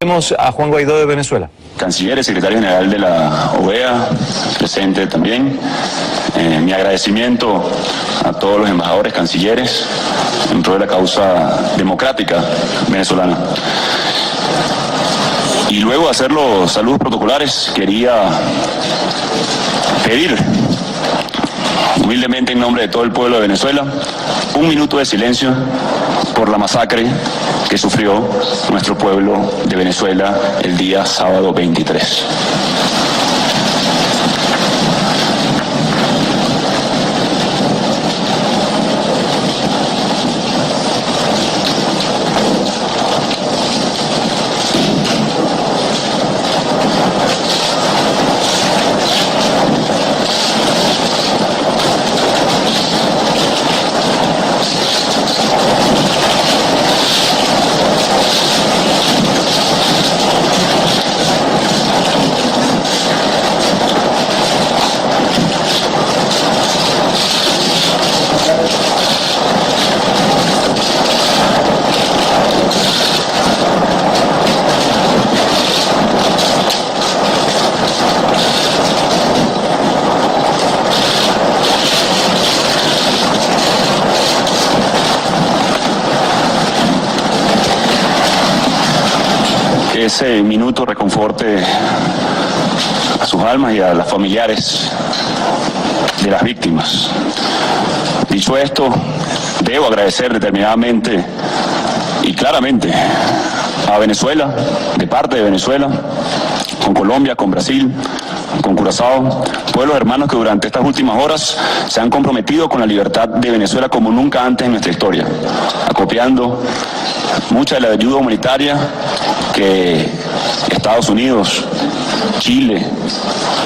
Tenemos a Juan Guaidó de Venezuela. Canciller y secretario general de la OEA, presente también. Mi agradecimiento a todos los embajadores, cancilleres, en pro de la causa democrática venezolana. Y luego de hacer los saludos protocolares, quería pedir humildemente en nombre de todo el pueblo de Venezuela un minuto de silencio por la masacre que sufrió nuestro pueblo de Venezuela el día sábado 23. Ese minuto reconforte a sus almas y a las familiares de las víctimas. Dicho esto, debo agradecer determinadamente y claramente a Venezuela, de parte de Venezuela, con Colombia, con Brasil, con Curazao, pueblos hermanos que durante estas últimas horas se han comprometido con la libertad de Venezuela como nunca antes en nuestra historia, acopiando mucha de la ayuda humanitaria que Estados Unidos, Chile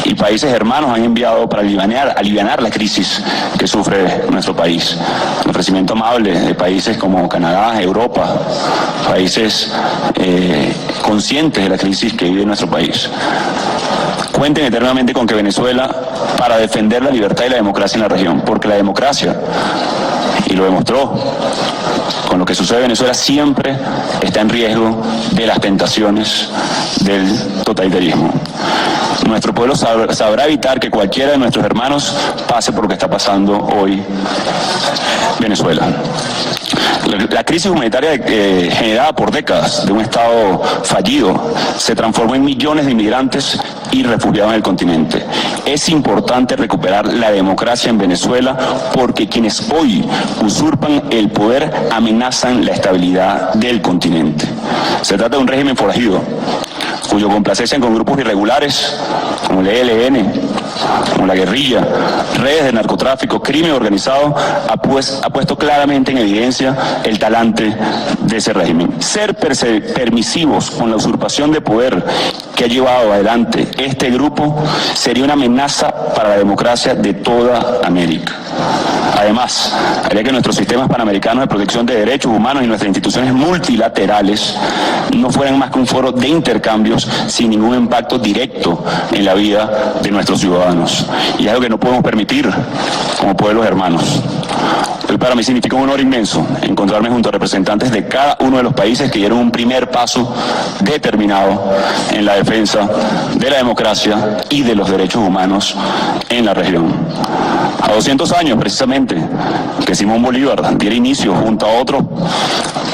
y países hermanos han enviado para alivianar la crisis que sufre nuestro país. El ofrecimiento amable de países como Canadá, Europa, países conscientes de la crisis que vive nuestro país. Cuenten eternamente con que Venezuela, para defender la libertad y la democracia en la región, porque la democracia, y lo demostró con lo que sucede en Venezuela, siempre está en riesgo de las tentaciones del totalitarismo. Nuestro pueblo sabrá evitar que cualquiera de nuestros hermanos pase por lo que está pasando hoy Venezuela. La crisis humanitaria generada por décadas de un Estado fallido se transformó en millones de inmigrantes y refugiados en el continente. Es importante recuperar la democracia en Venezuela porque quienes hoy usurpan el poder amenazan la estabilidad del continente. Se trata de un régimen forajido, cuyo complacencia con grupos irregulares como el ELN, como la guerrilla, redes de narcotráfico, crimen organizado, ha puesto claramente en evidencia el talante de ese régimen. Ser permisivos con la usurpación de poder que ha llevado adelante este grupo sería una amenaza para la democracia de toda América. Además, haría que nuestros sistemas panamericanos de protección de derechos humanos y nuestras instituciones multilaterales no fueran más que un foro de intercambios sin ningún impacto directo en la vida de nuestros ciudadanos. Y es algo que no podemos permitir como pueblos hermanos. Hoy para mí significa un honor inmenso encontrarme junto a representantes de cada uno de los países que dieron un primer paso determinado en la defensa de la democracia y de los derechos humanos en la región. A 200 años precisamente que Simón Bolívar diera inicio junto a otros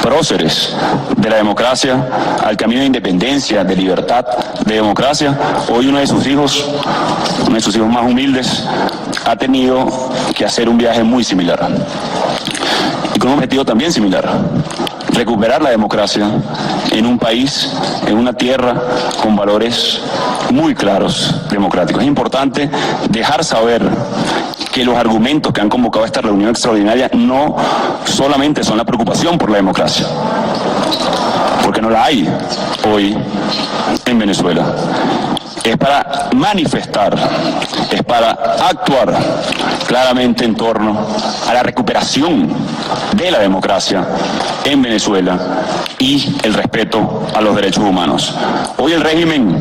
próceres de la democracia al camino de independencia, de libertad, de democracia, hoy uno de sus hijos más humildes, ha tenido que hacer un viaje muy similar y con un objetivo también similar: recuperar la democracia en un país, en una tierra con valores muy claros democráticos. Es importante dejar saber que los argumentos que han convocado esta reunión extraordinaria no solamente son la preocupación por la democracia, porque no la hay hoy en Venezuela. Es para manifestar, es para actuar claramente en torno a la recuperación de la democracia en Venezuela y el respeto a los derechos humanos. Hoy el régimen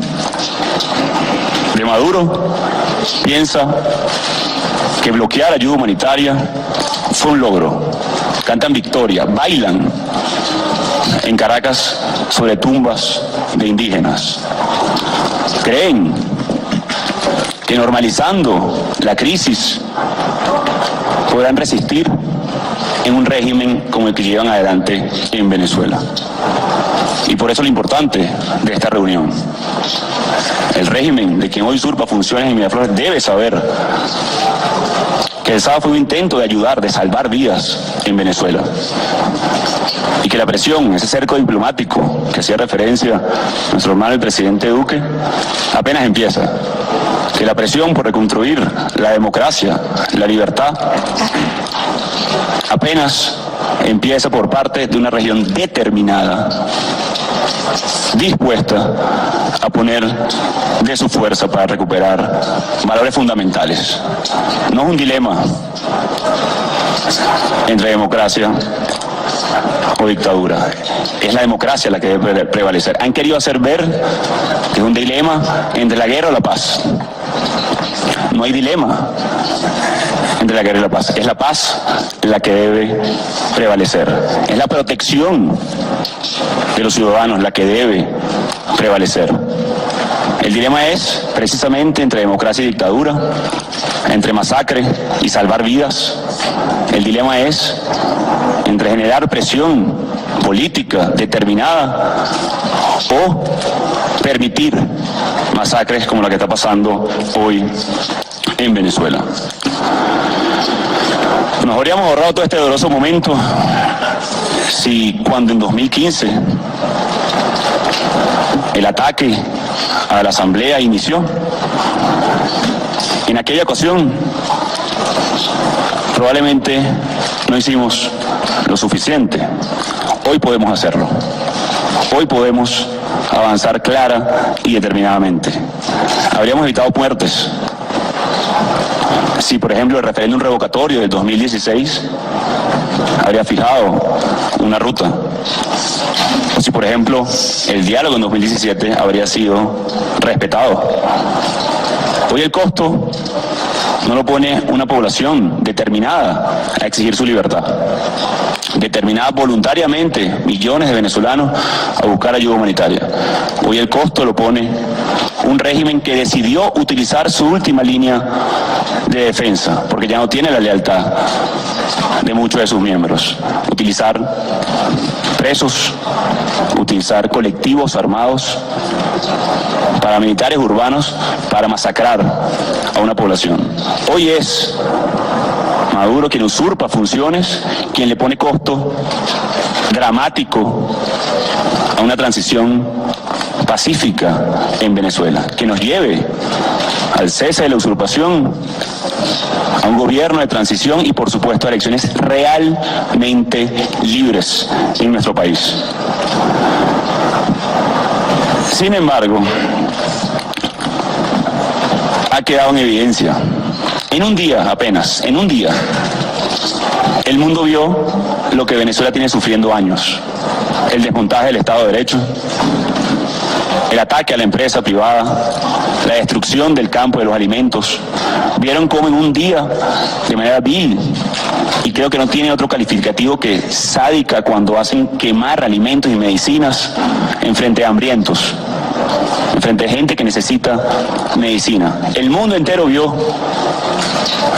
de Maduro piensa que bloquear ayuda humanitaria fue un logro. Cantan victoria, bailan en Caracas sobre tumbas de indígenas. Creen que normalizando la crisis podrán resistir en un régimen como el que llevan adelante en Venezuela. Y por eso lo importante de esta reunión. El régimen de quien hoy usurpa funciones en Miraflores debe saber que el sábado fue un intento de ayudar, de salvar vidas en Venezuela. Y que la presión, ese cerco diplomático que hacía referencia nuestro hermano el presidente Duque, apenas empieza. Que la presión por reconstruir la democracia, la libertad, apenas empieza por parte de una región determinada, dispuesta a poner de su fuerza para recuperar valores fundamentales. No es un dilema entre democracia o dictadura. Es la democracia la que debe prevalecer. Han querido hacer ver que es un dilema entre la guerra o la paz. No hay dilema entre la guerra y la paz. Es la paz la que debe prevalecer. Es la protección de los ciudadanos la que debe prevalecer. El dilema es precisamente entre democracia y dictadura, entre masacre y salvar vidas. El dilema es entre generar presión política determinada o permitir masacres como la que está pasando hoy en Venezuela. Nos habríamos ahorrado todo este doloroso momento si cuando en 2015 el ataque a la Asamblea inició, en aquella ocasión probablemente no hicimos lo suficiente. Hoy podemos hacerlo. Hoy podemos avanzar clara y determinadamente. Habríamos evitado muertes si, por ejemplo, el referéndum revocatorio del 2016 habría fijado una ruta. O si, por ejemplo, el diálogo en 2017 habría sido respetado. Hoy el costo no lo pone una población determinada a exigir su libertad, determinada voluntariamente millones de venezolanos a buscar ayuda humanitaria. Hoy el costo lo pone un régimen que decidió utilizar su última línea de defensa, porque ya no tiene la lealtad de muchos de sus miembros. Utilizar presos, utilizar colectivos armados, paramilitares urbanos para masacrar a una población. Hoy es Maduro quien usurpa funciones, quien le pone costo dramático a una transición pacífica en Venezuela, que nos lleve al cese de la usurpación, a un gobierno de transición y, por supuesto, a elecciones realmente libres en nuestro país. Sin embargo, ha quedado en evidencia, en un día apenas, en un día, el mundo vio lo que Venezuela tiene sufriendo años: el desmontaje del Estado de Derecho, el ataque a la empresa privada, la destrucción del campo de los alimentos. Vieron cómo en un día, de manera vil, y creo que no tiene otro calificativo que sádica, cuando hacen quemar alimentos y medicinas en frente a hambrientos, en frente a gente que necesita medicina. El mundo entero vio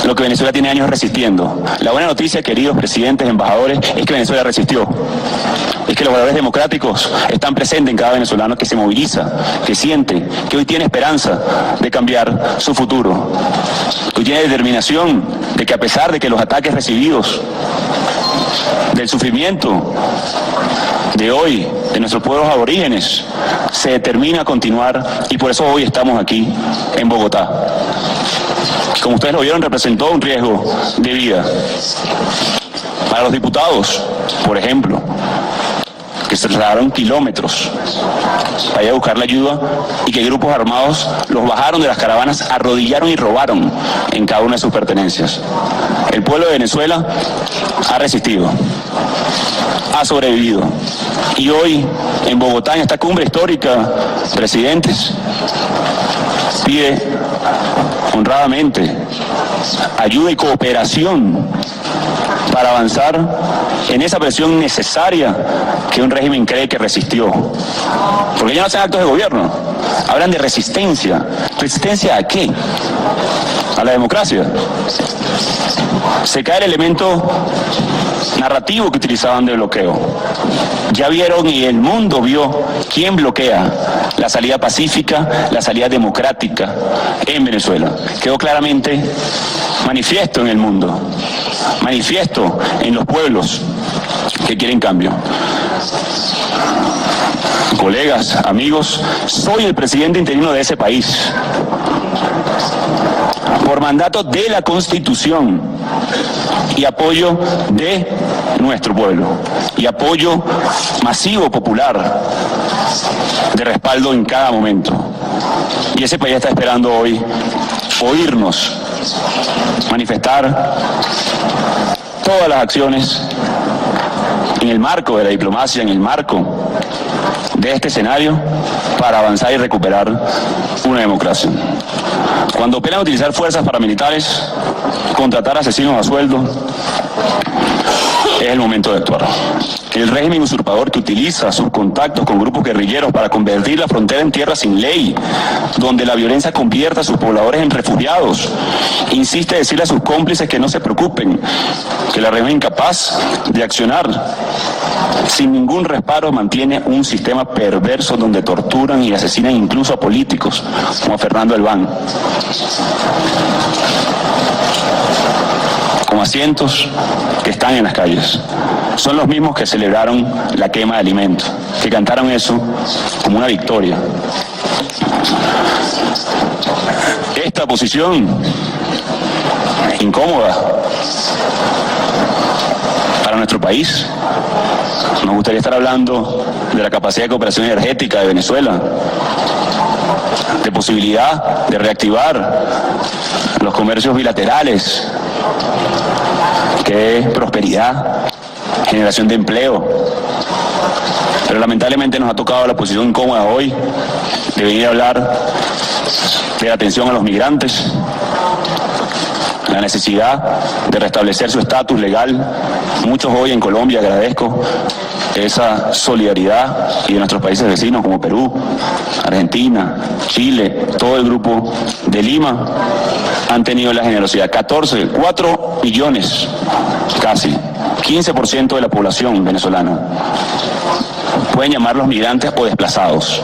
lo que Venezuela tiene años resistiendo. La buena noticia, queridos presidentes, embajadores, es que Venezuela resistió. Es que los valores democráticos están presentes en cada venezolano que se moviliza, que siente, que hoy tiene esperanza de cambiar su futuro. Hoy tiene determinación de que, a pesar de que los ataques recibidos, del sufrimiento de hoy, de nuestros pueblos aborígenes, se determina a continuar, y por eso hoy estamos aquí en Bogotá. Como ustedes lo vieron, representó un riesgo de vida. Para los diputados, por ejemplo, que se trasladaron kilómetros para ir a buscar la ayuda, y que grupos armados los bajaron de las caravanas, arrodillaron y robaron en cada una de sus pertenencias. El pueblo de Venezuela ha resistido, ha sobrevivido, y hoy en Bogotá, en esta cumbre histórica, presidentes, pide honradamente ayuda y cooperación para avanzar en esa presión necesaria que un régimen cree que resistió. Porque ya no hacen actos de gobierno, hablan de resistencia. ¿Resistencia a qué? ¿A la democracia? Se cae el elemento narrativo que utilizaban de bloqueo. Ya vieron y el mundo vio quién bloquea la salida pacífica, la salida democrática en Venezuela. Quedó claramente manifiesto en el mundo, manifiesto en los pueblos que quieren cambio. Colegas, amigos, soy el presidente interino de ese país, por mandato de la Constitución y apoyo de nuestro pueblo y apoyo masivo popular de respaldo en cada momento. Y ese país está esperando hoy oírnos manifestar todas las acciones en el marco de la diplomacia, en el marco de este escenario, para avanzar y recuperar una democracia. Cuando operan utilizar fuerzas paramilitares, contratar asesinos a sueldo, es el momento de actuar. El régimen usurpador que utiliza sus contactos con grupos guerrilleros para convertir la frontera en tierra sin ley, donde la violencia convierta a sus pobladores en refugiados, insiste en decirle a sus cómplices que no se preocupen, que la régimen incapaz de accionar sin ningún reparo mantiene un sistema perverso donde torturan y asesinan incluso a políticos, como a Fernando Albán, como a cientos que están en las calles. Son los mismos que celebraron la quema de alimentos, que cantaron eso como una victoria. Esta posición incómoda para nuestro país. Nos gustaría estar hablando de la capacidad de cooperación energética de Venezuela, de posibilidad de reactivar los comercios bilaterales, que es prosperidad, generación de empleo. Pero lamentablemente nos ha tocado la posición incómoda hoy de venir a hablar de la atención a los migrantes, la necesidad de restablecer su estatus legal. Muchos hoy en Colombia, agradezco esa solidaridad, y de nuestros países vecinos como Perú, Argentina, Chile, todo el grupo de Lima, han tenido la generosidad. 4 millones, casi, 15% de la población venezolana. Pueden llamarlos migrantes o desplazados.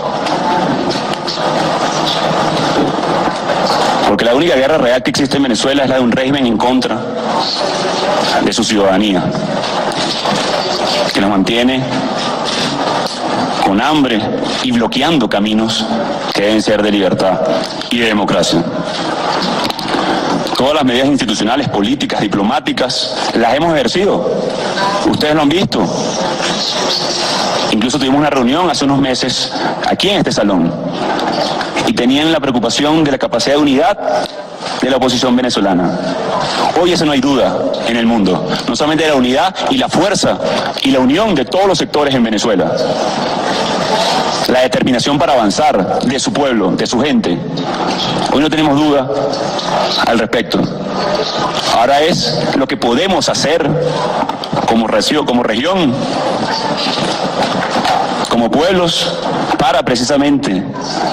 Porque la única guerra real que existe en Venezuela es la de un régimen en contra de su ciudadanía, que nos mantiene con hambre y bloqueando caminos que deben ser de libertad y de democracia. Todas las medidas institucionales, políticas, diplomáticas, las hemos ejercido. Ustedes lo han visto. Incluso tuvimos una reunión hace unos meses aquí en este salón y tenían la preocupación de la capacidad de unidad de la oposición venezolana. Hoy eso no hay duda en el mundo, no solamente de la unidad y la fuerza y la unión de todos los sectores en Venezuela, la determinación para avanzar de su pueblo, de su gente. Hoy no tenemos duda al respecto. Ahora es lo que podemos hacer como región, como pueblos, para precisamente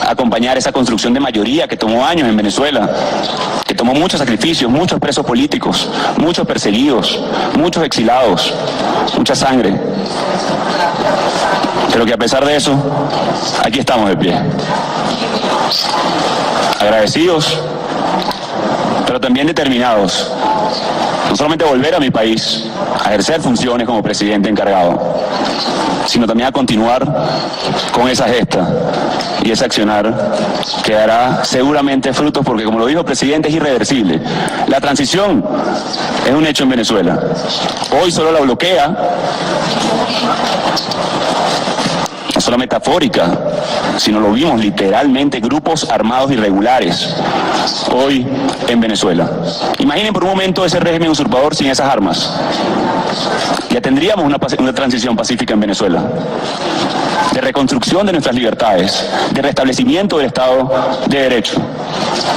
acompañar esa construcción de mayoría que tomó años en Venezuela, que tomó muchos sacrificios, muchos presos políticos, muchos perseguidos, muchos exilados, mucha sangre. Pero que a pesar de eso, aquí estamos de pie. Agradecidos, pero también determinados. No solamente a volver a mi país, a ejercer funciones como presidente encargado, sino también a continuar con esa gesta y ese accionar que dará seguramente frutos, porque como lo dijo el presidente, es irreversible. La transición es un hecho en Venezuela. Hoy solo la bloquea solo metafórica, sino lo vimos literalmente, grupos armados irregulares hoy en Venezuela. Imaginen por un momento ese régimen usurpador sin esas armas. Ya tendríamos una transición pacífica en Venezuela, de reconstrucción de nuestras libertades, de restablecimiento del Estado de Derecho,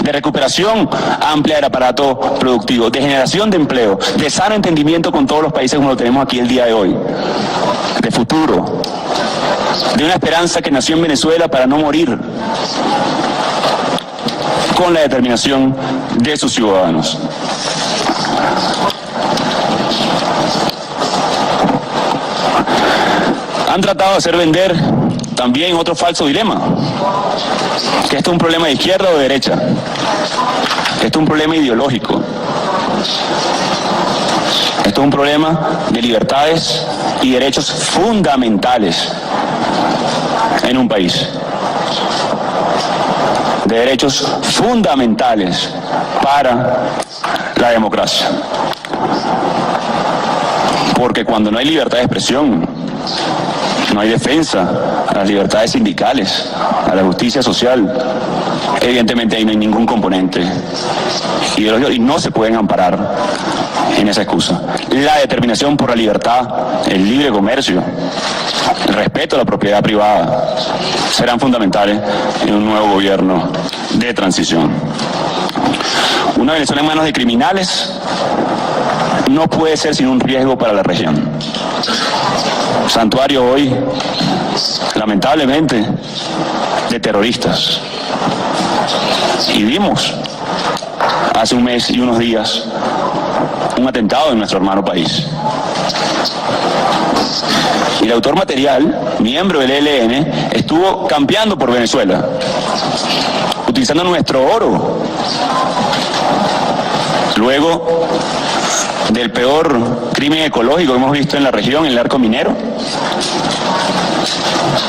de recuperación amplia del aparato productivo, de generación de empleo, de sano entendimiento con todos los países como lo tenemos aquí el día de hoy, de futuro, de una esperanza que nació en Venezuela para no morir, con la determinación de sus ciudadanos. Han tratado de hacer vender también otro falso dilema, que esto es un problema de izquierda o de derecha, que esto es un problema ideológico, esto es un problema de libertades y derechos fundamentales en un país, de derechos fundamentales para la democracia. Porque cuando no hay libertad de expresión, no hay defensa a las libertades sindicales, a la justicia social, evidentemente ahí no hay ningún componente ideológico y no se pueden amparar en esa excusa. La determinación por la libertad, el libre comercio, el respeto a la propiedad privada serán fundamentales en un nuevo gobierno de transición. Una Venezuela en manos de criminales no puede ser sin un riesgo para la región. Santuario hoy, lamentablemente, de terroristas. Y vimos hace un mes y unos días un atentado en nuestro hermano país. Y el autor material, miembro del ELN, estuvo campeando por Venezuela, utilizando nuestro oro. Luego del peor crimen ecológico que hemos visto en la región, el narco minero,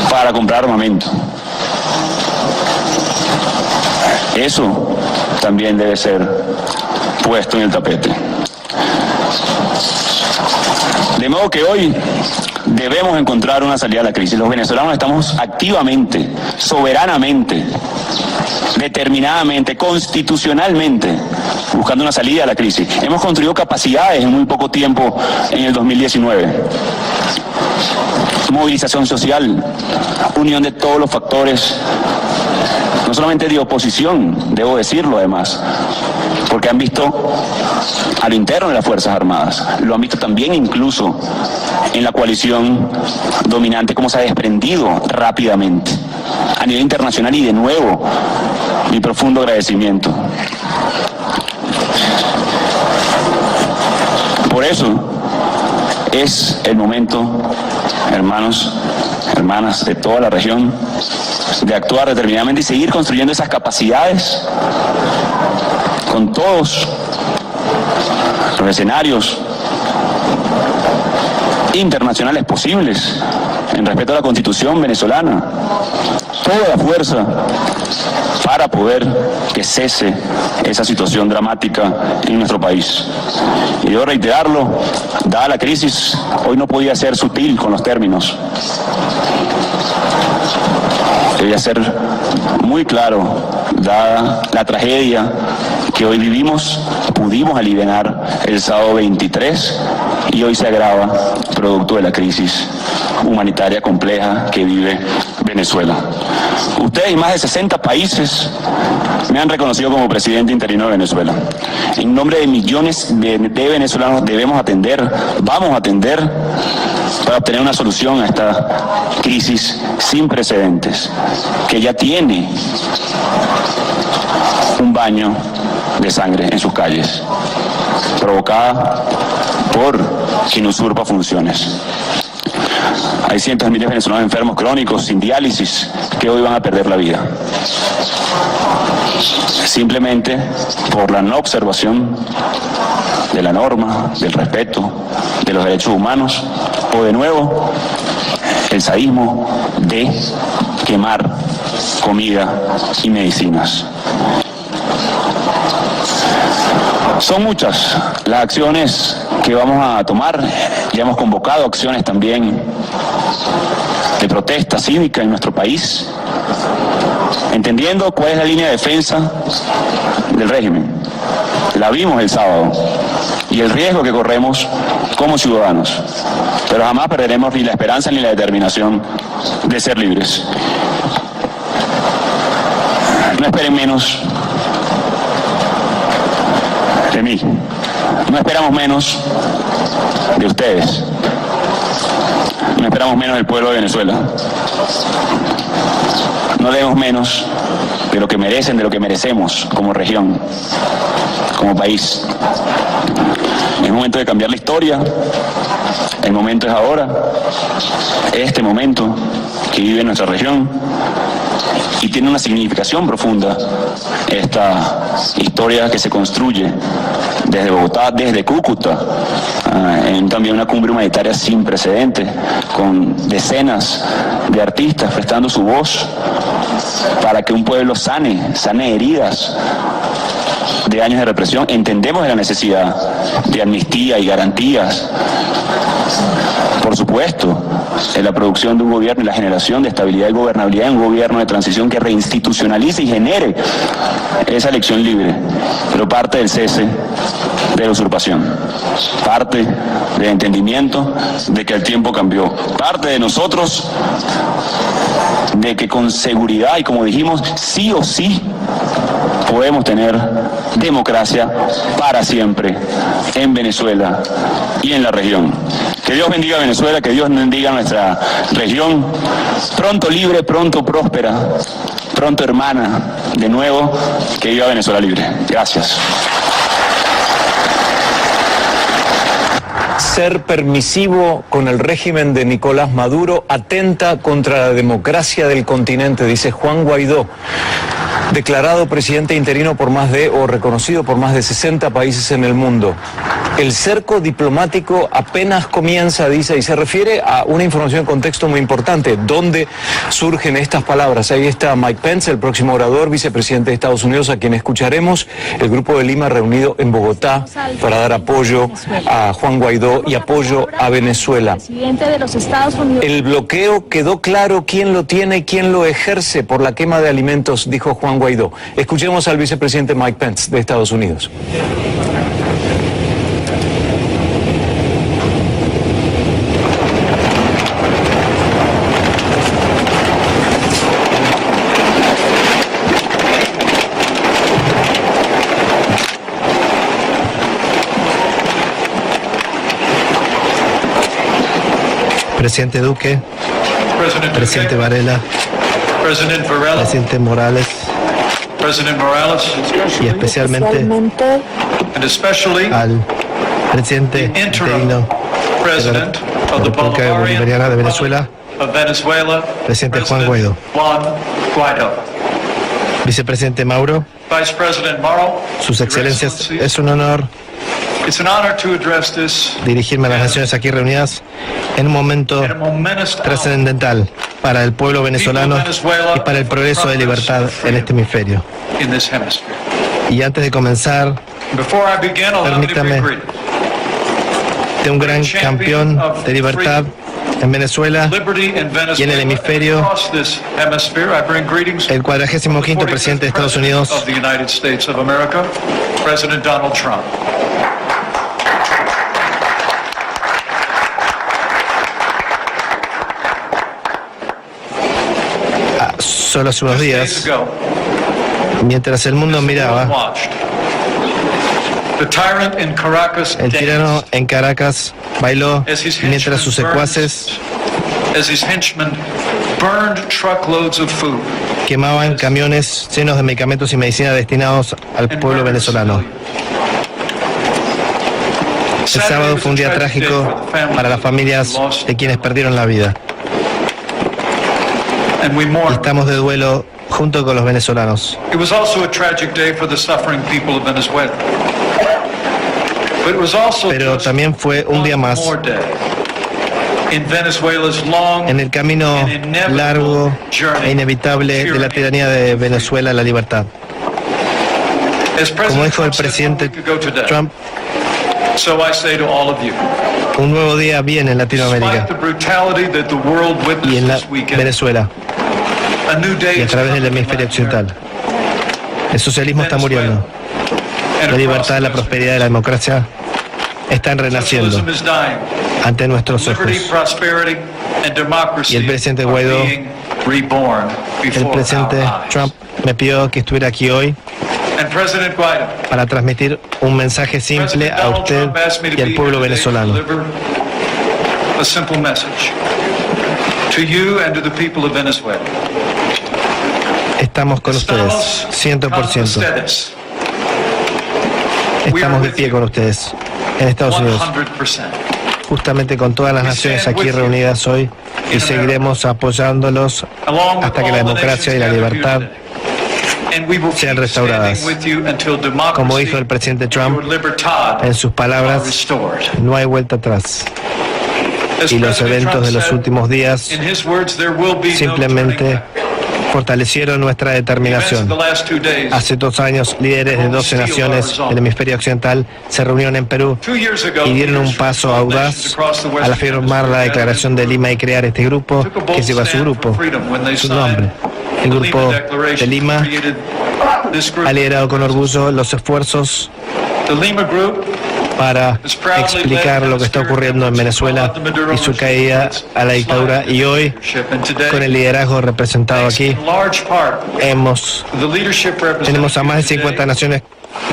para comprar armamento. Eso también debe ser puesto en el tapete. De modo que hoy debemos encontrar una salida a la crisis. Los venezolanos estamos activamente, soberanamente, determinadamente, constitucionalmente, buscando una salida a la crisis. Hemos construido capacidades en muy poco tiempo en el 2019. Movilización social, unión de todos los factores, no solamente de oposición, debo decirlo además, porque han visto a lo interno de las Fuerzas Armadas, lo han visto también incluso en la coalición dominante, cómo se ha desprendido rápidamente a nivel internacional. Y de nuevo, mi profundo agradecimiento. Por eso es el momento, hermanos, hermanas de toda la región, de actuar determinadamente y seguir construyendo esas capacidades con todos los escenarios internacionales posibles, en respeto a la Constitución venezolana, toda la fuerza para poder que cese esa situación dramática en nuestro país. Y debo reiterarlo, dada la crisis, hoy no podía ser sutil con los términos. Debía ser muy claro, dada la tragedia que hoy vivimos, pudimos aliviar el sábado 23 y hoy se agrava producto de la crisis humanitaria compleja que vive Venezuela. Ustedes y más de 60 países me han reconocido como presidente interino de Venezuela. En nombre de millones de venezolanos debemos atender, vamos a atender para obtener una solución a esta crisis sin precedentes, que ya tiene un baño de sangre en sus calles, provocada por quien usurpa funciones. Hay cientos de miles de venezolanos enfermos crónicos, sin diálisis, que hoy van a perder la vida. Simplemente por la no observación de la norma, del respeto de los derechos humanos, o de nuevo, el sadismo de quemar comida y medicinas. Son muchas las acciones que vamos a tomar. Ya hemos convocado acciones también de protesta cívica en nuestro país, entendiendo cuál es la línea de defensa del régimen. La vimos el sábado y el riesgo que corremos como ciudadanos, pero jamás perderemos ni la esperanza ni la determinación de ser libres. No esperen menos de mí, no esperamos menos de ustedes, no esperamos menos del pueblo de Venezuela, no debemos menos de lo que merecen, de lo que merecemos como región, como país. Es momento de cambiar la historia, el momento es ahora, este momento que vive nuestra región, y tiene una significación profunda esta historia que se construye desde Bogotá, desde Cúcuta, en también una cumbre humanitaria sin precedentes, con decenas de artistas prestando su voz para que un pueblo sane heridas de años de represión. Entendemos de la necesidad de amnistía y garantías, por supuesto, en la producción de un gobierno y la generación de estabilidad y gobernabilidad en un gobierno de transición que reinstitucionalice y genere esa elección libre, pero parte del cese de la usurpación, parte del entendimiento de que el tiempo cambió, parte de nosotros de que con seguridad y como dijimos, sí o sí podemos tener democracia para siempre en Venezuela y en la región. Que Dios bendiga a Venezuela, que Dios bendiga a nuestra región, pronto libre, pronto próspera, pronto hermana, de nuevo, que viva Venezuela libre. Gracias. Ser permisivo con el régimen de Nicolás Maduro atenta contra la democracia del continente, dice Juan Guaidó, declarado presidente interino por reconocido por más de 60 países en el mundo. El cerco diplomático apenas comienza, dice, y se refiere a una información en contexto muy importante, donde surgen estas palabras. Ahí está Mike Pence, el próximo orador, vicepresidente de Estados Unidos, a quien escucharemos. El Grupo de Lima reunido en Bogotá para dar apoyo a Juan Guaidó y apoyo a Venezuela. El bloqueo quedó claro quién lo tiene y quién lo ejerce por la quema de alimentos, dijo Juan Guaidó. Escuchemos al vicepresidente Mike Pence de Estados Unidos. Presidente Duque, Presidente Varela, Presidente Morales, y especialmente al Presidente interino de la República Bolivariana de Venezuela, Presidente Juan Guaidó. Vicepresidente Mauro, Sus Excelencias, es un honor dirigirme a las naciones aquí reunidas en un momento trascendental para el pueblo venezolano y para el progreso de libertad en este hemisferio. Y antes de comenzar, permítame de un gran campeón de libertad en Venezuela y en el hemisferio, el 45º presidente de Estados Unidos, President Donald Trump. Solo hace unos días, mientras el mundo miraba, el tirano en Caracas bailó mientras sus secuaces quemaban camiones llenos de medicamentos y medicina destinados al pueblo venezolano. El sábado fue un día trágico para las familias de quienes perdieron la vida. Y estamos de duelo junto con los venezolanos. Pero también fue un día más en el camino largo e inevitable de la tiranía de Venezuela a la libertad. Como dijo el presidente Trump, Un nuevo día viene en Latinoamérica y en Venezuela y a través del hemisferio occidental. El socialismo está muriendo. La libertad, la prosperidad y la democracia están renaciendo ante nuestros ojos. Y el presidente Guaidó, el presidente Trump me pidió que estuviera aquí hoy para transmitir un mensaje simple a usted y al pueblo venezolano. Estamos con ustedes, 100%. Estamos de pie con ustedes en Estados Unidos, justamente con todas las naciones aquí reunidas hoy, y seguiremos apoyándolos hasta que la democracia y la libertad sean restauradas. Como dijo el presidente Trump, en sus palabras, no hay vuelta atrás. Y los eventos de los últimos días simplemente fortalecieron nuestra determinación. Hace 2 años, líderes de 12 naciones del hemisferio occidental se reunieron en Perú y dieron un paso audaz al firmar la Declaración de Lima y crear este grupo que lleva su nombre. El Grupo de Lima ha liderado con orgullo los esfuerzos para explicar lo que está ocurriendo en Venezuela y su caída a la dictadura, y hoy, con el liderazgo representado aquí, tenemos a más de 50 naciones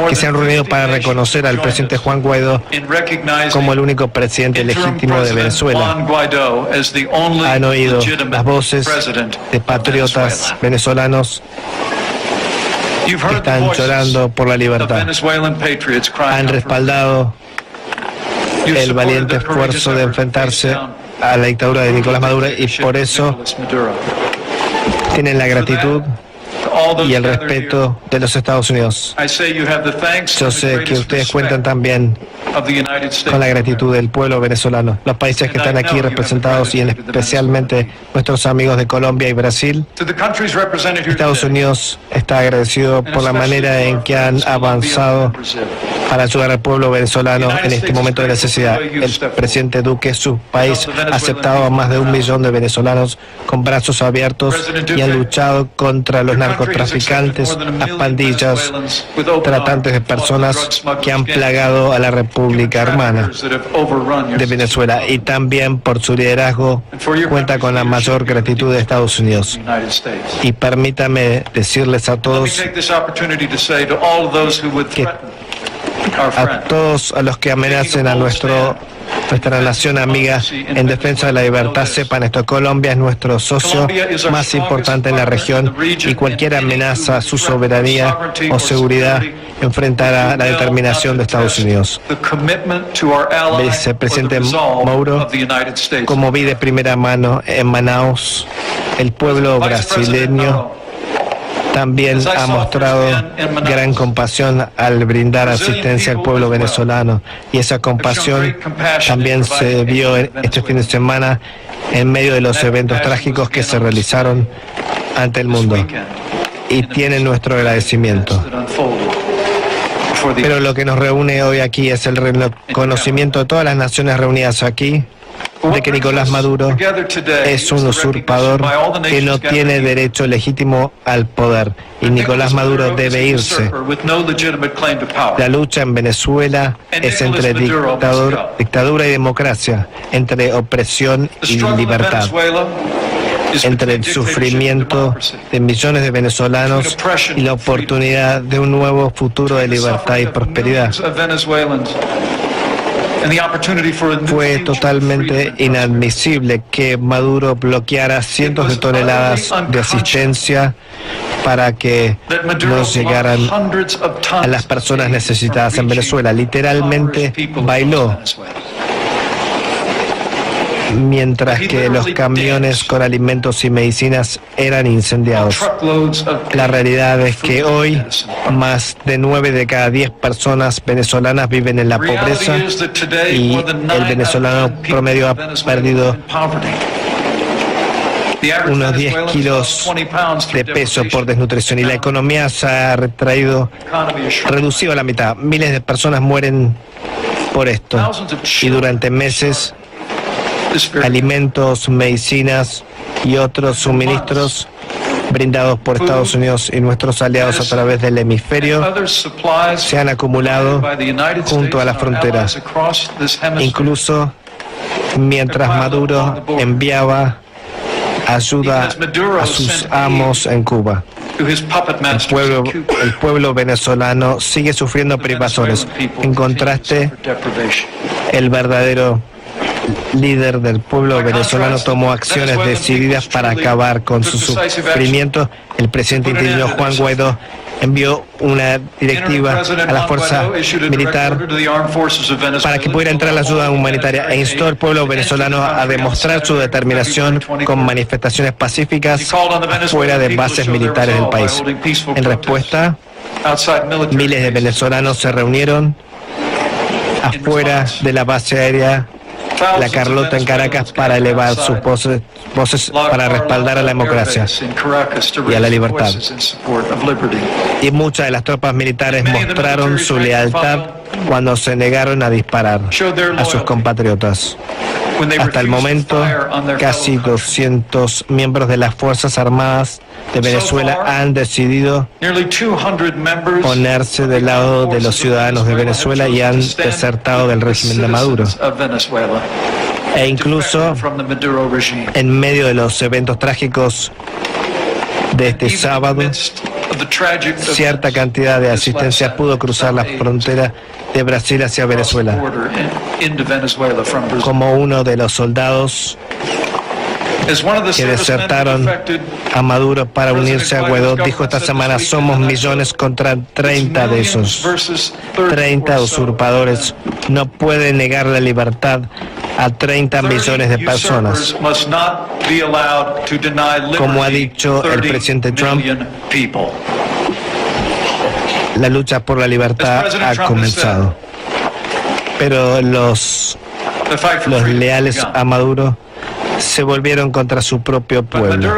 que se han reunido para reconocer al presidente Juan Guaidó como el único presidente legítimo de Venezuela. Han oído las voces de patriotas venezolanos que están llorando por la libertad. Han respaldado el valiente esfuerzo de enfrentarse a la dictadura de Nicolás Maduro, y por eso tienen la gratitud y el respeto de los Estados Unidos. Yo sé que ustedes cuentan también con la gratitud del pueblo venezolano, los países que están aquí representados, y especialmente nuestros amigos de Colombia y Brasil. Estados Unidos está agradecido por la manera en que han avanzado para ayudar al pueblo venezolano en este momento de necesidad. El presidente Duque, su país, ha aceptado a más de 1 millón de venezolanos con brazos abiertos y han luchado contra los narcotraficantes, las pandillas, tratantes de personas que han plagado a la República Hermana de Venezuela, y también por su liderazgo cuenta con la mayor gratitud de Estados Unidos. Y permítame decirles a todos que a todos a los que amenacen a nuestra nación amiga en defensa de la libertad, sepan esto: Colombia es nuestro socio más importante en la región, y cualquier amenaza a su soberanía o seguridad enfrentará la determinación de Estados Unidos. Vicepresidente Mauro, como vi de primera mano en Manaus, el pueblo brasileño también ha mostrado gran compasión al brindar asistencia al pueblo venezolano, y esa compasión también se vio este fin de semana en medio de los eventos trágicos que se realizaron ante el mundo, y tienen nuestro agradecimiento. Pero lo que nos reúne hoy aquí es el reconocimiento de todas las naciones reunidas aquí de que Nicolás Maduro es un usurpador que no tiene derecho legítimo al poder, y Nicolás Maduro debe irse. La lucha en Venezuela es entre dictadura y democracia, entre opresión y libertad, entre el sufrimiento de millones de venezolanos y la oportunidad de un nuevo futuro de libertad y prosperidad. Fue totalmente inadmisible que Maduro bloqueara cientos de toneladas de asistencia para que no llegaran a las personas necesitadas en Venezuela. Literalmente bailó mientras que los camiones con alimentos y medicinas eran incendiados. La realidad es que hoy más de 9 de cada 10 personas venezolanas viven en la pobreza, y el venezolano promedio ha perdido unos 10 kilos de peso por desnutrición, y la economía se ha reducido a la mitad. Miles de personas mueren por esto. Y durante meses, alimentos, medicinas y otros suministros brindados por Estados Unidos y nuestros aliados a través del hemisferio se han acumulado junto a la frontera, incluso mientras Maduro enviaba ayuda a sus amos en Cuba. El pueblo venezolano sigue sufriendo privaciones. En contraste, el verdadero líder del pueblo venezolano tomó acciones decididas para acabar con su sufrimiento. El presidente interino Juan Guaidó envió una directiva a la fuerza militar para que pudiera entrar la ayuda humanitaria e instó al pueblo venezolano a demostrar su determinación con manifestaciones pacíficas fuera de bases militares del país. En respuesta, miles de venezolanos se reunieron afuera de la base aérea La Carlota en Caracas para elevar sus voces para respaldar a la democracia y a la libertad. Y muchas de las tropas militares mostraron su lealtad cuando se negaron a disparar a sus compatriotas. Hasta el momento, casi 200 miembros de las Fuerzas Armadas de Venezuela han decidido ponerse del lado de los ciudadanos de Venezuela y han desertado del régimen de Maduro. E incluso en medio de los eventos trágicos de este sábado, cierta cantidad de asistencia pudo cruzar la frontera de Brasil hacia Venezuela. Como uno de los soldados que desertaron a Maduro para unirse a Guaidó dijo esta semana: somos millones contra 30 de esos. 30 usurpadores no pueden negar la libertad a 30 millones de personas. Como ha dicho el presidente Trump, la lucha por la libertad ha comenzado. Pero los leales a Maduro se volvieron contra su propio pueblo.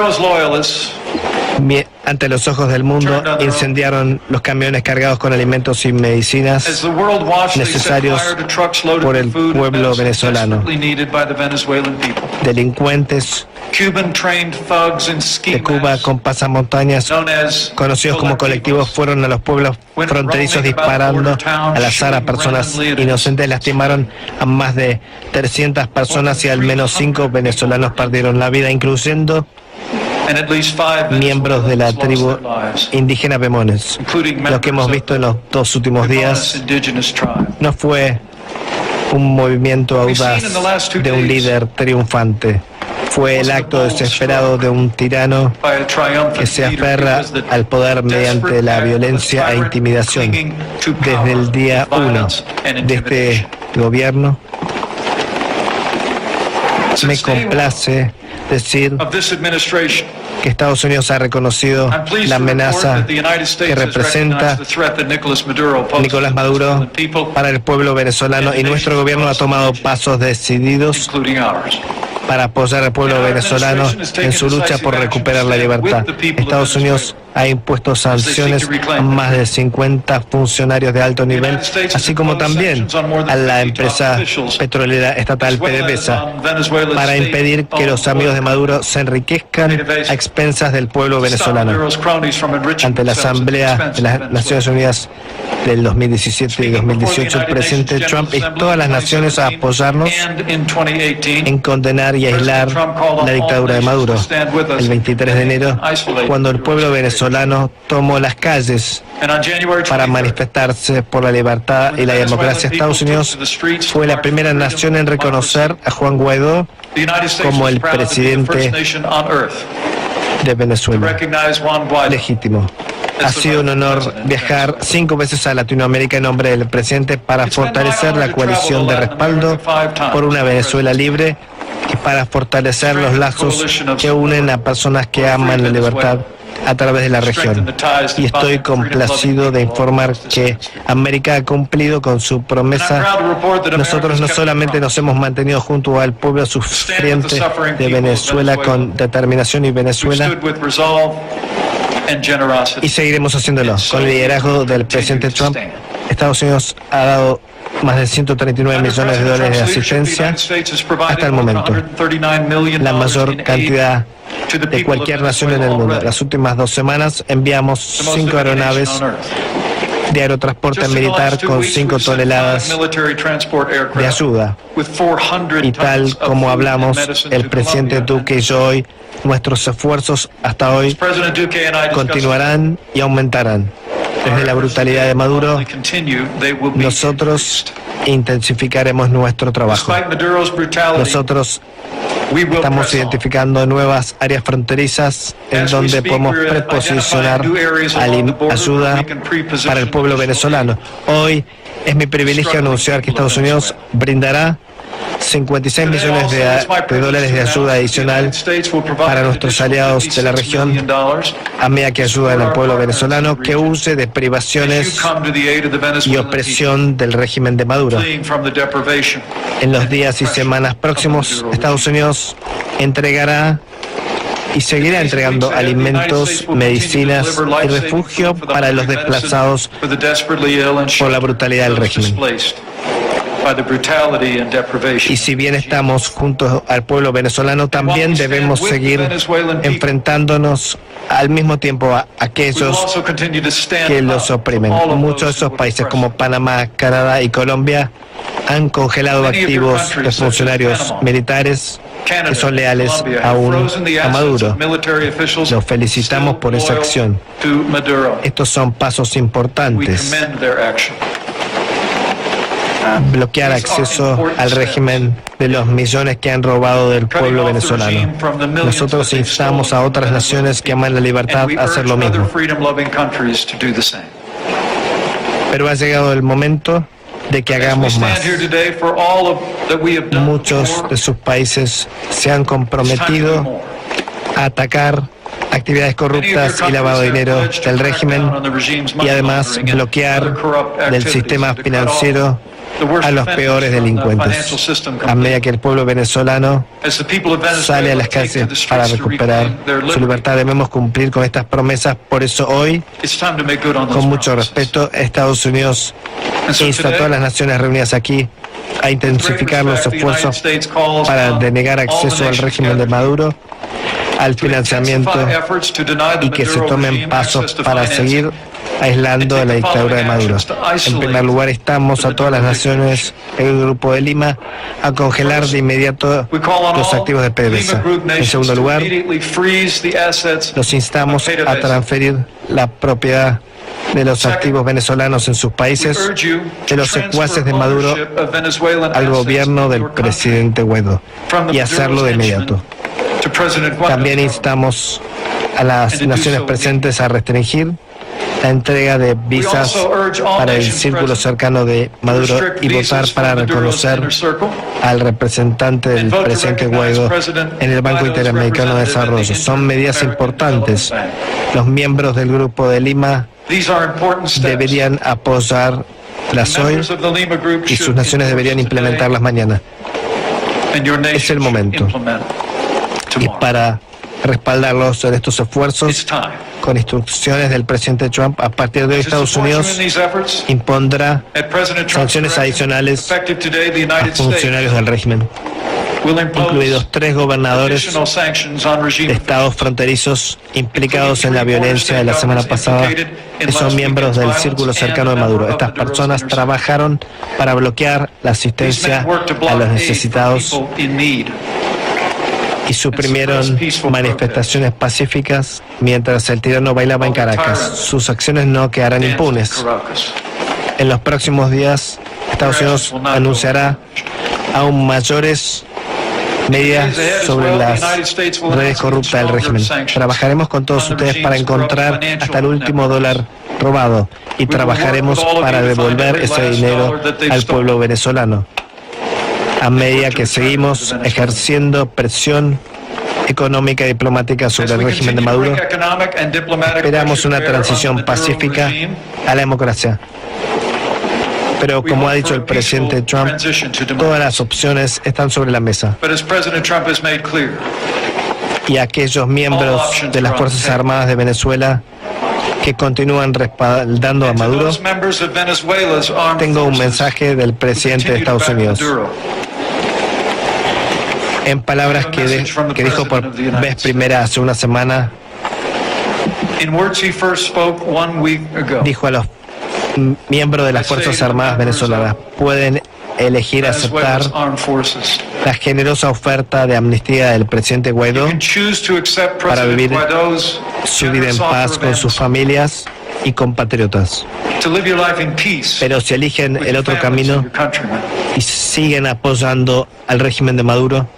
Ante los ojos del mundo, incendiaron los camiones cargados con alimentos y medicinas necesarios por el pueblo venezolano. Delincuentes de Cuba con pasamontañas, conocidos como colectivos, fueron a los pueblos fronterizos disparando al azar a personas inocentes. Lastimaron a más de 300 personas y al menos 5 venezolanos perdieron la vida, incluyendo miembros de la tribu indígena Bemones. Lo que hemos visto en los 2 últimos días no fue un movimiento audaz de un líder triunfante. Fue el acto desesperado de un tirano que se aferra al poder mediante la violencia e intimidación. Desde el día 1 de este gobierno, me complace decir que Estados Unidos ha reconocido la amenaza que representa Nicolás Maduro para el pueblo venezolano, y nuestro gobierno ha tomado pasos decididos para apoyar al pueblo venezolano en su lucha por recuperar la libertad. Estados Unidos ha impuesto sanciones a más de 50 funcionarios de alto nivel, así como también a la empresa petrolera estatal PDVSA, para impedir que los amigos de Maduro se enriquezcan a expensas del pueblo venezolano. Ante la Asamblea de las Naciones Unidas del 2017 y 2018, el presidente Trump instó a las naciones a apoyarnos en condenar y aislar la dictadura de Maduro. El 23 de enero, cuando el pueblo venezolano tomó las calles para manifestarse por la libertad y la democracia, Estados Unidos fue la primera nación en reconocer a Juan Guaidó como el presidente de Venezuela legítimo. Ha sido un honor viajar 5 veces a Latinoamérica en nombre del presidente para fortalecer la coalición de respaldo por una Venezuela libre y para fortalecer los lazos que unen a personas que aman la libertad a través de la región. Y estoy complacido de informar que América ha cumplido con su promesa. Nosotros no solamente nos hemos mantenido junto al pueblo sufriente de Venezuela con determinación y Venezuela, y seguiremos haciéndolo. Con el liderazgo del presidente Trump, Estados Unidos ha dado más de 139 millones de dólares de asistencia hasta el momento, la mayor cantidad de cualquier nación en el mundo. Las últimas 2 semanas enviamos 5 aeronaves de aerotransporte militar con 5 toneladas de ayuda. Y tal como hablamos, el presidente Duque y yo hoy, nuestros esfuerzos hasta hoy continuarán y aumentarán. Desde la brutalidad de Maduro, nosotros intensificaremos nuestro trabajo. Nosotros estamos identificando nuevas áreas fronterizas en donde podemos preposicionar ayuda para el pueblo venezolano. Hoy es mi privilegio anunciar que Estados Unidos brindará 56 millones de dólares de ayuda adicional para nuestros aliados de la región, a medida que ayudan al pueblo venezolano que huye de privaciones y opresión del régimen de Maduro. En los días y semanas próximos, Estados Unidos entregará y seguirá entregando alimentos, medicinas y refugio para los desplazados por la brutalidad del régimen. Y si bien estamos junto al pueblo venezolano, también debemos seguir enfrentándonos al mismo tiempo a aquellos que los oprimen. Muchos de esos países como Panamá, Canadá y Colombia han congelado activos de funcionarios militares que son leales aún a Maduro. Los felicitamos por esa acción. Estos son pasos importantes. Bloquear acceso al régimen de los millones que han robado del pueblo venezolano. Nosotros instamos a otras naciones que aman la libertad a hacer lo mismo. Pero ha llegado el momento de que hagamos más. Muchos de sus países se han comprometido a atacar actividades corruptas y lavado de dinero del régimen y además bloquear del sistema financiero a los peores delincuentes. A medida que el pueblo venezolano sale a las calles para recuperar su libertad, debemos cumplir con estas promesas. Por eso hoy, con mucho respeto, Estados Unidos insta a todas las naciones reunidas aquí a intensificar los esfuerzos para denegar acceso al régimen de Maduro, al financiamiento y que se tomen pasos para seguir aislando a la dictadura de Maduro. En primer lugar, instamos a todas las naciones del Grupo de Lima a congelar de inmediato los activos de PDVSA. En segundo lugar, los instamos a transferir la propiedad de los activos venezolanos en sus países, de los secuaces de Maduro al gobierno del presidente Guaidó, y hacerlo de inmediato. También instamos a las naciones presentes a restringir la entrega de visas para el círculo cercano de Maduro y votar para reconocer al representante del presidente Guaidó en el Banco Interamericano de Desarrollo. Son medidas importantes. Los miembros del Grupo de Lima deberían apoyarlas hoy y sus naciones deberían implementarlas mañana. Es el momento. Y para respaldarlos en estos esfuerzos, con instrucciones del presidente Trump, a partir de hoy Estados Unidos impondrá sanciones adicionales a funcionarios del régimen, incluidos 3 gobernadores de estados fronterizos implicados en la violencia de la semana pasada, que son miembros del círculo cercano de Maduro. Estas personas trabajaron para bloquear la asistencia a los necesitados y suprimieron manifestaciones pacíficas mientras el tirano bailaba en Caracas. Sus acciones no quedarán impunes. En los próximos días, Estados Unidos anunciará aún mayores medidas sobre las redes corruptas del régimen. Trabajaremos con todos ustedes para encontrar hasta el último dólar robado y trabajaremos para devolver ese dinero al pueblo venezolano. A medida que seguimos ejerciendo presión económica y diplomática sobre el régimen de Maduro, esperamos una transición pacífica a la democracia. Pero como ha dicho el presidente Trump, todas las opciones están sobre la mesa. Y aquellos miembros de las Fuerzas Armadas de Venezuela que continúan respaldando a Maduro, tengo un mensaje del presidente de Estados Unidos. En palabras que dijo por vez primera hace una semana, dijo a los miembros de las Fuerzas Armadas venezolanas: pueden elegir aceptar la generosa oferta de amnistía del presidente Guaidó para vivir su vida en paz con sus familias y compatriotas. Pero si eligen el otro camino y siguen apoyando al régimen de Maduro,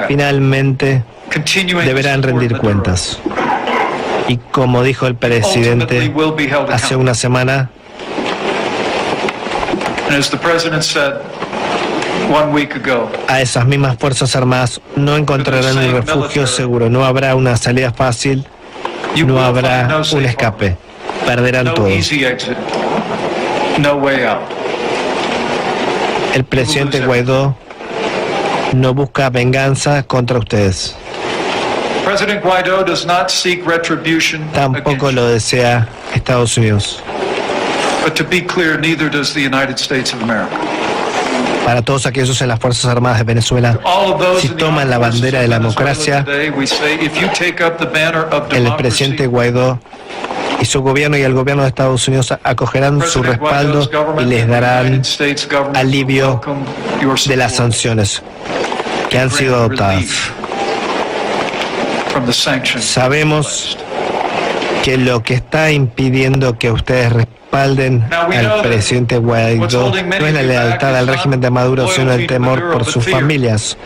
finalmente deberán rendir cuentas. Y como dijo el presidente hace una semana, a esas mismas Fuerzas Armadas no encontrarán un refugio seguro, no habrá una salida fácil, no habrá un escape, perderán todo. El presidente Guaidó no busca venganza contra ustedes. Tampoco lo desea Estados Unidos. Para todos aquellos en las Fuerzas Armadas de Venezuela, si toman la bandera de la democracia, el presidente Guaidó y su gobierno y el gobierno de Estados Unidos acogerán su respaldo y les darán alivio de las sanciones que han sido adoptadas. Sabemos que lo que está impidiendo que ustedes respalden al presidente Guaidó no es la lealtad al régimen de Maduro, sino el temor por sus familias,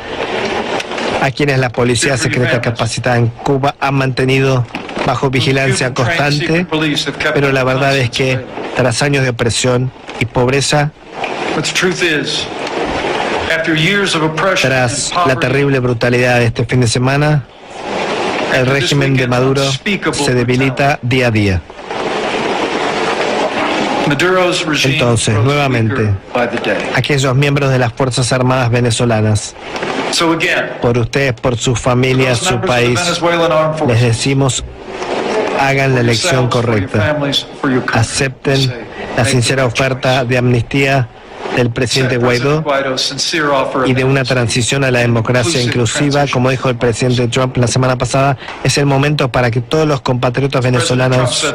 a quienes la policía secreta capacitada en Cuba ha mantenido bajo vigilancia constante, pero la verdad es que tras años de opresión y pobreza, tras la terrible brutalidad de este fin de semana, el régimen de Maduro se debilita día a día. Entonces, nuevamente, aquellos miembros de las Fuerzas Armadas venezolanas, por ustedes, por sus familias, su país, les decimos: hagan la elección correcta. Acepten la sincera oferta de amnistía del presidente Guaidó y de una transición a la democracia inclusiva. Como dijo el presidente Trump la semana pasada, es el momento para que todos los compatriotas venezolanos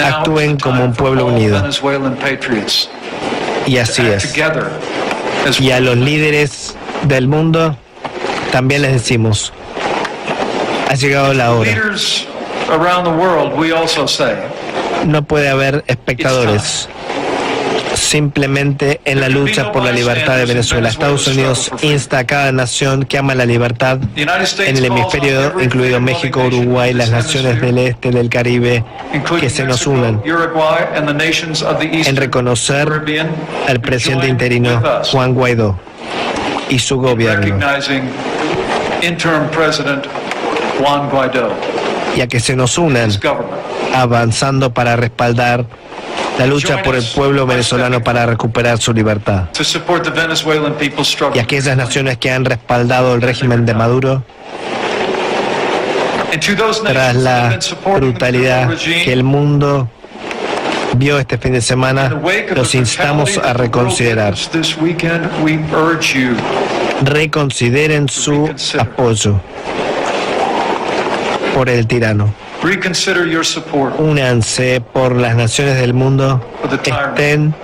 actúen como un pueblo unido. Y así es. Y a los líderes del mundo también les decimos: ha llegado la hora. No puede haber espectadores. Simplemente en la lucha por la libertad de Venezuela. Estados Unidos insta a cada nación que ama la libertad en el hemisferio, incluido México, Uruguay, las naciones del este, del Caribe, que se nos unan en reconocer al presidente interino Juan Guaidó y su gobierno, y a que se nos unan avanzando para respaldar la lucha por el pueblo venezolano para recuperar su libertad. Y aquellas naciones que han respaldado el régimen de Maduro, tras la brutalidad que el mundo vio este fin de semana, los instamos a reconsiderar. Reconsideren su apoyo por el tirano. Únanse por las naciones del mundo, estén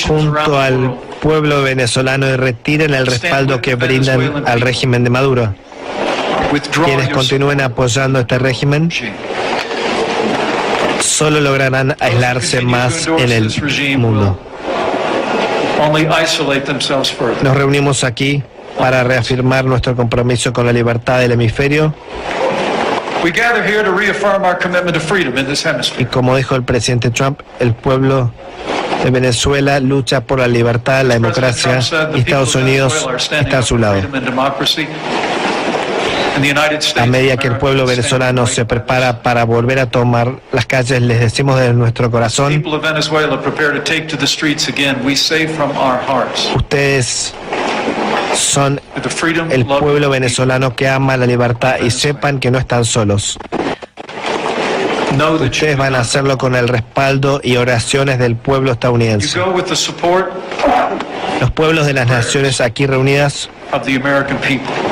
junto al pueblo venezolano y retiren el respaldo que brindan al régimen de Maduro. Quienes continúen apoyando este régimen solo lograrán aislarse más en el mundo. Nos reunimos aquí para reafirmar nuestro compromiso con la libertad del hemisferio. Y como dijo el presidente Trump, el pueblo de Venezuela lucha por la libertad, la democracia, y Estados Unidos está a su lado. A medida que el pueblo venezolano se prepara para volver a tomar las calles, les decimos desde nuestro corazón: ustedes son el pueblo venezolano que ama la libertad, y sepan que no están solos. Ustedes van a hacerlo con el respaldo y oraciones del pueblo estadounidense. Los pueblos de las naciones aquí reunidas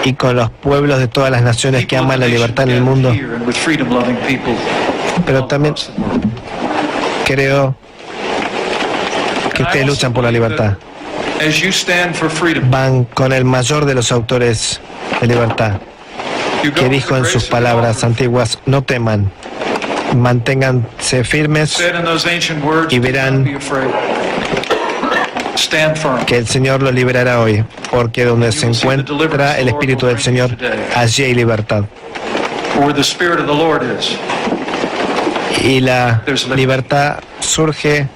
y con los pueblos de todas las naciones que aman la libertad en el mundo. Pero también creo que ustedes luchan por la libertad. Van con el mayor de los autores de libertad, que dijo en sus palabras antiguas: no teman, manténganse firmes y verán que el Señor los liberará hoy, porque donde se encuentra el Espíritu del Señor, allí hay libertad. Y la libertad surge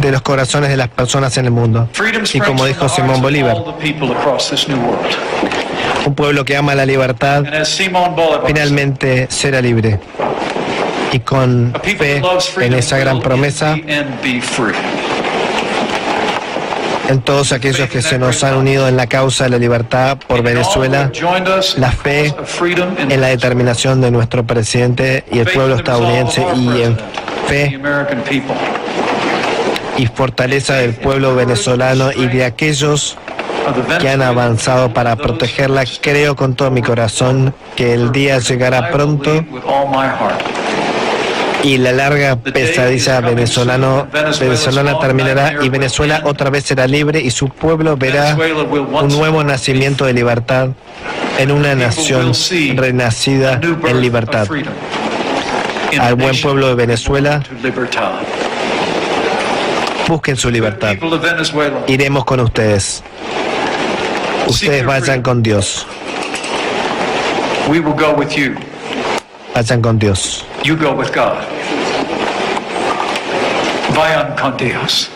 de los corazones de las personas en el mundo. Y como dijo Simón Bolívar, un pueblo que ama la libertad finalmente será libre. Y con fe en esa gran promesa, en todos aquellos que se nos han unido en la causa de la libertad por Venezuela, la fe en la determinación de nuestro presidente y el pueblo estadounidense, y en fe y fortaleza del pueblo venezolano y de aquellos que han avanzado para protegerla. Creo con todo mi corazón que el día llegará pronto y la larga pesadilla venezolana terminará, y Venezuela otra vez será libre y su pueblo verá un nuevo nacimiento de libertad en una nación renacida en libertad. Al buen pueblo de Venezuela, busquen su libertad. Iremos con ustedes. Ustedes vayan con Dios. Vayan con Dios. You go with God. Vayan con Dios.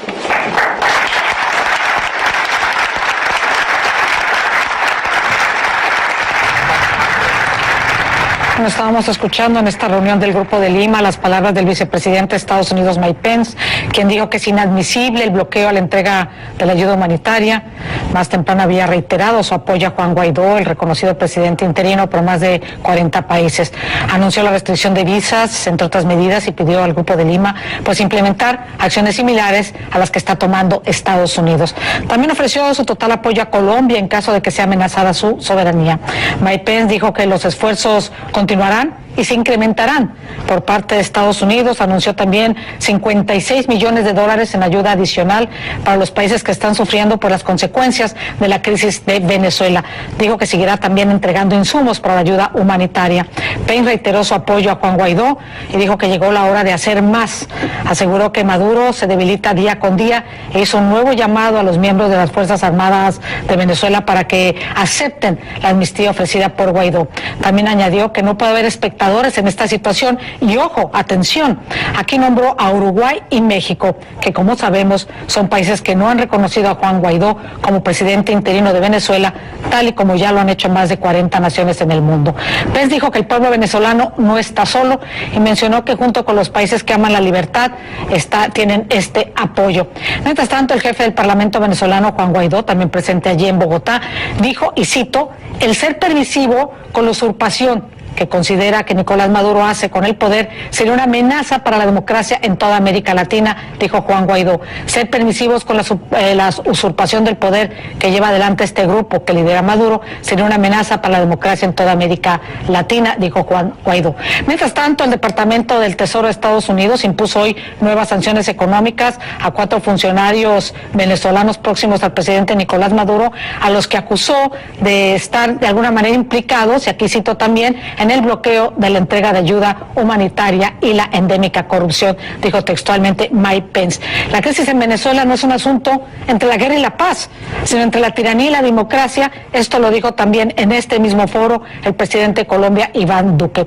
Bueno, estábamos escuchando en esta reunión del Grupo de Lima las palabras del vicepresidente de Estados Unidos, Mike Pence, quien dijo que es inadmisible el bloqueo a la entrega de la ayuda humanitaria. Más temprano había reiterado su apoyo a Juan Guaidó, el reconocido presidente interino por más de 40 países. Anunció la restricción de visas, entre otras medidas, y pidió al Grupo de Lima pues implementar acciones similares a las que está tomando Estados Unidos. También ofreció su total apoyo a Colombia en caso de que sea amenazada su soberanía. Mike Pence dijo que los esfuerzos continuarán y se incrementarán por parte de Estados Unidos. Anunció también 56 millones de dólares en ayuda adicional para los países que están sufriendo por las consecuencias de la crisis de Venezuela. Dijo que seguirá también entregando insumos para la ayuda humanitaria. Pence reiteró su apoyo a Juan Guaidó y dijo que llegó la hora de hacer más. Aseguró que Maduro se debilita día con día e hizo un nuevo llamado a los miembros de las Fuerzas Armadas de Venezuela para que acepten la amnistía ofrecida por Guaidó. También añadió que no puede haber espectadores en esta situación y, ojo, atención, aquí nombró a Uruguay y México, que como sabemos son países que no han reconocido a Juan Guaidó como presidente interino de Venezuela, tal y como ya lo han hecho más de 40 naciones en el mundo. Pence dijo que el pueblo venezolano no está solo y mencionó que junto con los países que aman la libertad tienen este apoyo. Mientras tanto, el jefe del Parlamento venezolano, Juan Guaidó, también presente allí en Bogotá, dijo, y cito, el ser permisivo con la usurpación que considera que Nicolás Maduro hace con el poder sería una amenaza para la democracia en toda América Latina, dijo Juan Guaidó. Ser permisivos con la usurpación del poder que lleva adelante este grupo que lidera Maduro sería una amenaza para la democracia en toda América Latina, dijo Juan Guaidó. Mientras tanto, el Departamento del Tesoro de Estados Unidos impuso hoy nuevas sanciones económicas a 4 funcionarios venezolanos próximos al presidente Nicolás Maduro, a los que acusó de estar de alguna manera implicados, y aquí cito también, en el bloqueo de la entrega de ayuda humanitaria y la endémica corrupción, dijo textualmente Mike Pence. La crisis en Venezuela no es un asunto entre la guerra y la paz, sino entre la tiranía y la democracia. Esto lo dijo también en este mismo foro el presidente de Colombia, Iván Duque.